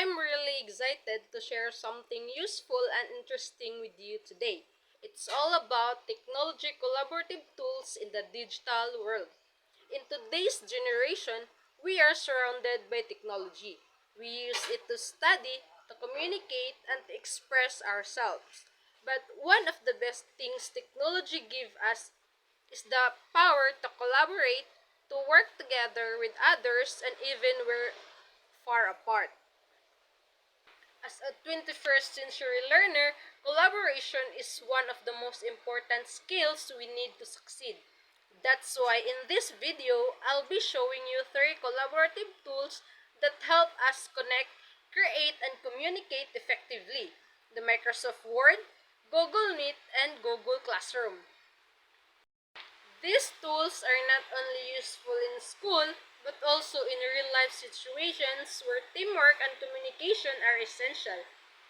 I'm really excited to share something useful and interesting with you today. It's all about technology collaborative tools in the digital world. In today's generation, we are surrounded by technology. We use it to study, to communicate, and to express ourselves. But one of the best things technology gives us is the power to collaborate, to work together with others, and even we're far apart. As a 21st century learner, collaboration is one of the most important skills we need to succeed. That's why in this video, I'll be showing you 3 collaborative tools that help us connect, create, and communicate effectively. The Microsoft Word, Google Meet, and Google Classroom. These tools are not only useful in school, but also in real-life situations where teamwork and communication are essential.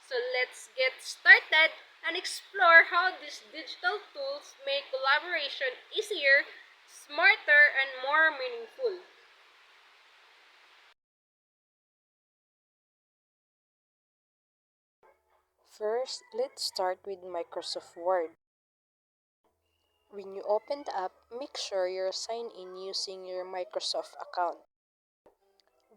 So let's get started and explore how these digital tools make collaboration easier, smarter, and more meaningful. First, let's start with Microsoft Word. When you open the app, make sure you're signed in using your Microsoft account.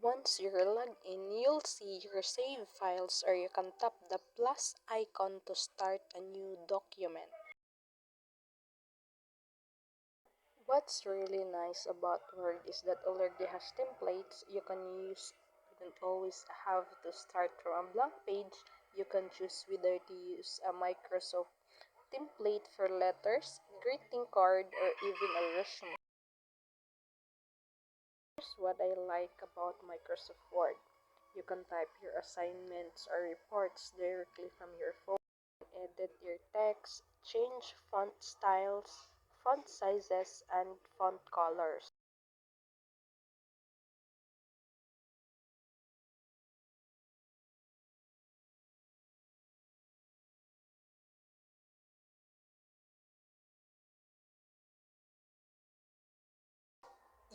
Once you're logged in, you'll see your saved files or you can tap the plus icon to start a new document. What's really nice about Word is that already has templates you can use. You don't always have to start from a blank page. You can choose whether to use a Microsoft template for letters, greeting card, or even a resume. Here's what I like about Microsoft Word. You can type your assignments or reports directly from your phone, edit your text, change font styles, font sizes, and font colors.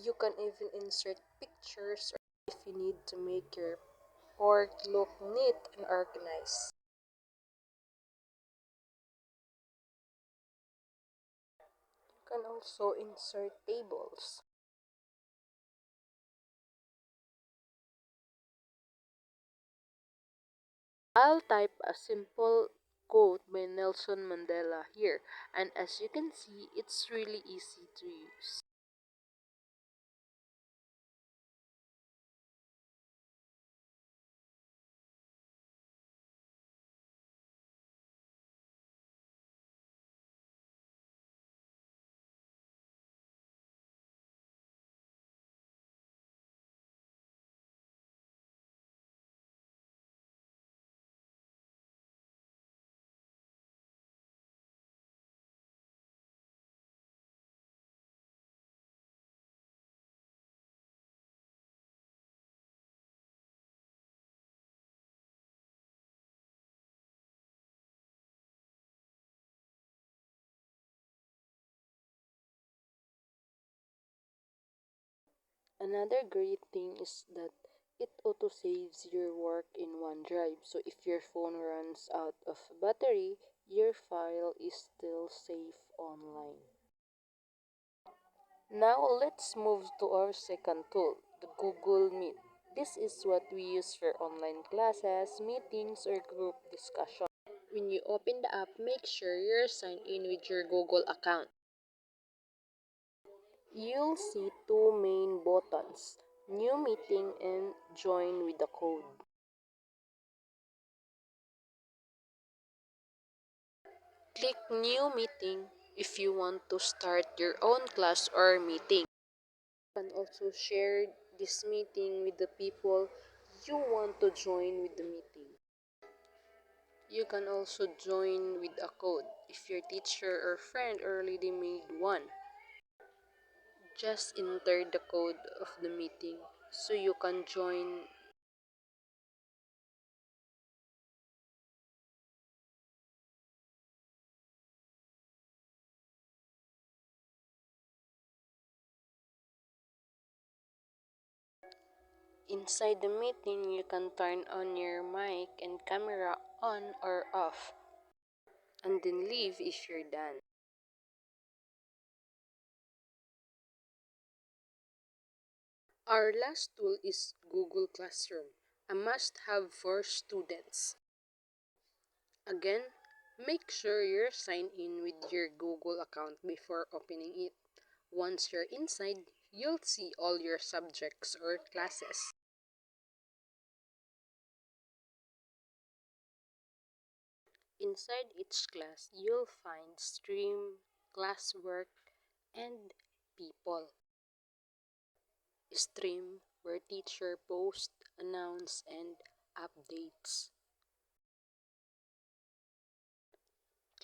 You can even insert pictures if you need to make your report look neat and organized. You can also insert tables. I'll type a simple quote by Nelson Mandela here, and as you can see, it's really easy to use. Another great thing is that it auto saves your work in OneDrive. So if your phone runs out of battery, your file is still safe online. Now let's move to our second tool, the Google Meet. This is what we use for online classes, meetings, or group discussion. When you open the app, make sure you're signed in with your Google account. You'll see 2 main buttons, New Meeting and Join with the Code. Click New Meeting if you want to start your own class or meeting. You can also share this meeting with the people you want to join with the meeting. You can also join with a code if your teacher or friend already made one. Just enter the code of the meeting so you can join. Inside the meeting, you can turn on your mic and camera on or off, and then leave if you're done. Our last tool is Google Classroom, a must-have for students. Again, make sure you're signed in with your Google account before opening it. Once you're inside, you'll see all your subjects or classes. Inside each class, you'll find stream, classwork, and people. Stream, where teacher posts, announce, and updates.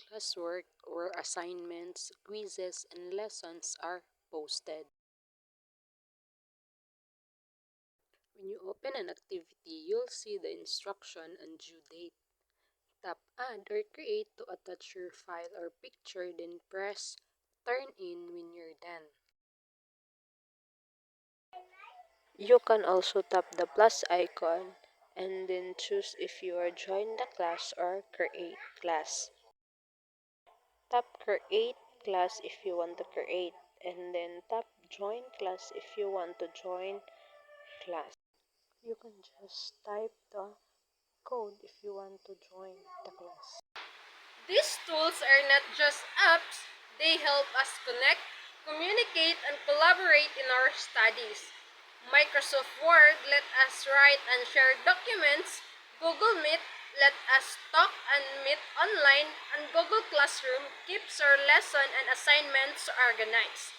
Classwork, where assignments, quizzes, and lessons are posted. When you open an activity, you'll see the instruction and due date. Tap Add or Create to attach your file or picture, then press Turn in when you're done. You can also tap the plus icon and then choose if you are join the class or create class. Tap Create class if you want to create, and then tap Join class if you want to join class. You can just type the code if you want to join the class. These tools are not just apps, they help us connect, communicate, and collaborate in our studies. Microsoft Word let us write and share documents, Google Meet let us talk and meet online, and Google Classroom keeps our lesson and assignments organized.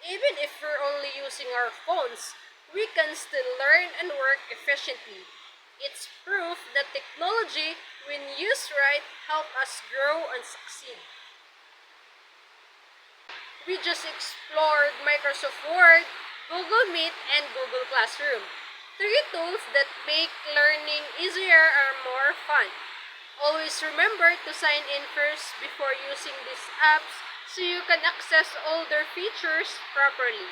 Even if we're only using our phones, we can still learn and work efficiently. It's proof that technology, when used right, help us grow and succeed. We just explored Microsoft Word, Google Meet, and Google Classroom. Three tools that make learning easier or more fun. Always remember to sign in first before using these apps so you can access all their features properly.